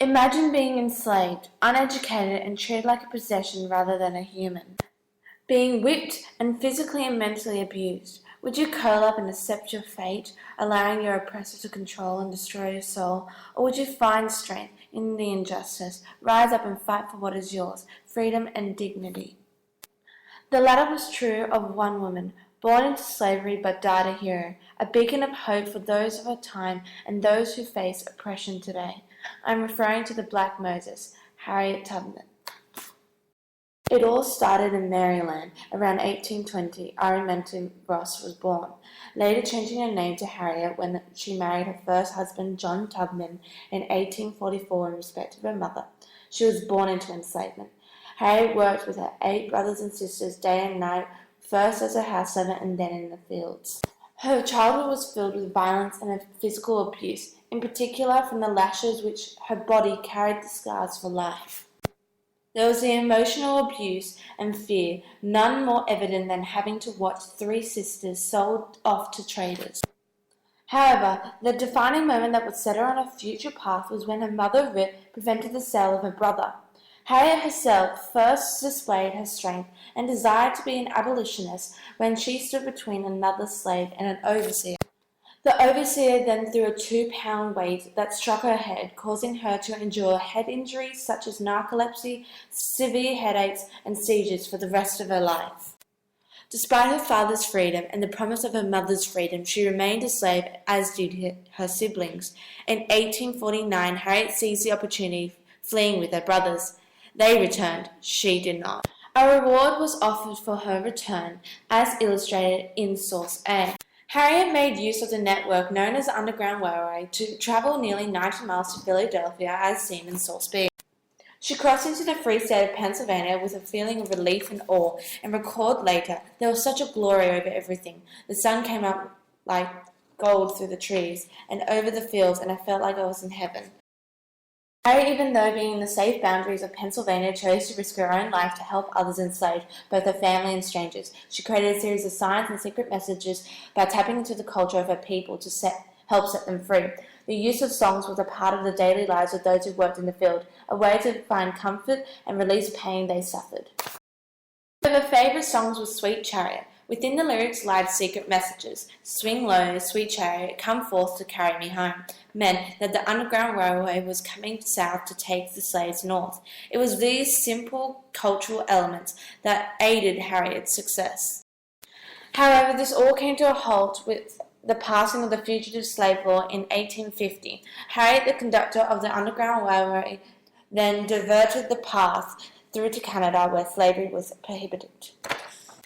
Imagine being enslaved, uneducated, and treated like a possession rather than a human. Being whipped and physically and mentally abused. Would you curl up and accept your fate, allowing your oppressor to control and destroy your soul? Or would you find strength in the injustice, rise up and fight for what is yours, freedom and dignity? The latter was true of one woman, born into slavery but died a hero, a beacon of hope for those of her time and those who face oppression today. I am referring to the Black Moses, Harriet Tubman. It all started in Maryland. Around 1820, Araminta Ross was born, later changing her name to Harriet when she married her first husband, John Tubman, in 1844 in respect of her mother. She was born into enslavement. Harriet worked with her 8 brothers and sisters day and night, first as a house servant and then in the fields. Her childhood was filled with violence and physical abuse, in particular from the lashes which her body carried the scars for life. There was the emotional abuse and fear, none more evident than having to watch 3 sisters sold off to traders. However, the defining moment that would set her on a future path was when her mother, Rip, prevented the sale of her brother. Harriet herself first displayed her strength and desire to be an abolitionist when she stood between another slave and an overseer. The overseer then threw a 2-pound weight that struck her head, causing her to endure head injuries such as narcolepsy, severe headaches, and seizures for the rest of her life. Despite her father's freedom and the promise of her mother's freedom, she remained a slave, as did her siblings. In 1849, Harriet seized the opportunity, fleeing with her brothers. They returned. She did not. A reward was offered for her return, as illustrated in Source A. Harriet made use of the network known as the Underground Railway to travel nearly 90 miles to Philadelphia, as seen in Source B. She crossed into the free state of Pennsylvania with a feeling of relief and awe, and recalled later, "There was such a glory over everything. The sun came up like gold through the trees and over the fields, and I felt like I was in heaven." Harriet, even though being in the safe boundaries of Pennsylvania, chose to risk her own life to help others enslaved, both her family and strangers. She created a series of signs and secret messages by tapping into the culture of her people to help set them free. The use of songs was a part of the daily lives of those who worked in the field, a way to find comfort and release pain they suffered. One of her favourite songs was Sweet Chariot. Within the lyrics lied secret messages. "Swing low, sweet chariot, come forth to carry me home," meant that the Underground Railway was coming south to take the slaves north. It was these simple cultural elements that aided Harriet's success. However, this all came to a halt with the passing of the Fugitive Slave Law in 1850. Harriet, the conductor of the Underground Railway, then diverted the path through to Canada, where slavery was prohibited.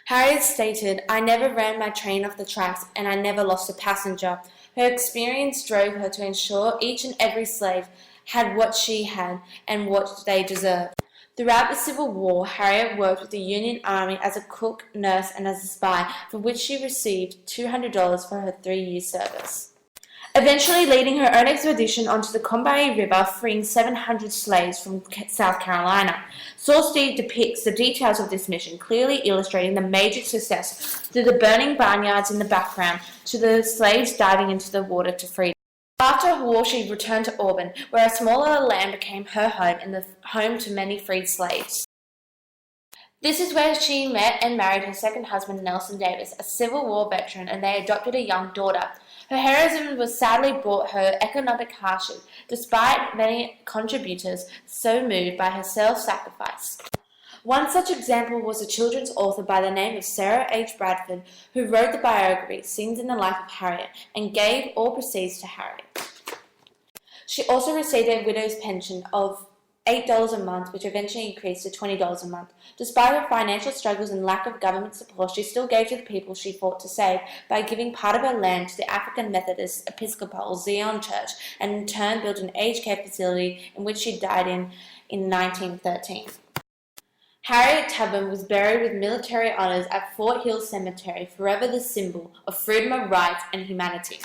Harriet stated, "I never ran my train off the tracks, and I never lost a passenger." Her experience drove her to ensure each and every slave had what she had and what they deserved. Throughout the Civil War, Harriet worked with the Union Army as a cook, nurse, and as a spy, for which she received $200 for her 3-year service, eventually leading her own expedition onto the Combahee River, freeing 700 slaves from South Carolina. Source D depicts the details of this mission, clearly illustrating the major success through the burning barnyards in the background to the slaves diving into the water to freedom. After her war, she returned to Auburn, where a smaller land became her home and the home to many freed slaves. This is where she met and married her second husband, Nelson Davis, a Civil War veteran, and they adopted a young daughter. Her heroism was sadly brought her economic hardship, despite many contributors so moved by her self-sacrifice. One such example was a children's author by the name of Sarah H. Bradford, who wrote the biography Scenes in the Life of Harriet and gave all proceeds to Harriet. She also received a widow's pension of $8 a month, which eventually increased to $20 a month. Despite her financial struggles and lack of government support, she still gave to the people she fought to save by giving part of her land to the African Methodist Episcopal Zion Church, and in turn built an aged care facility in which she died in 1913. Harriet Tubman was buried with military honors at Fort Hill Cemetery, forever the symbol of freedom of rights and humanity.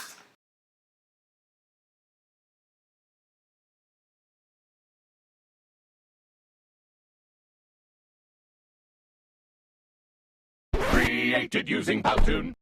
Created using Powtoon.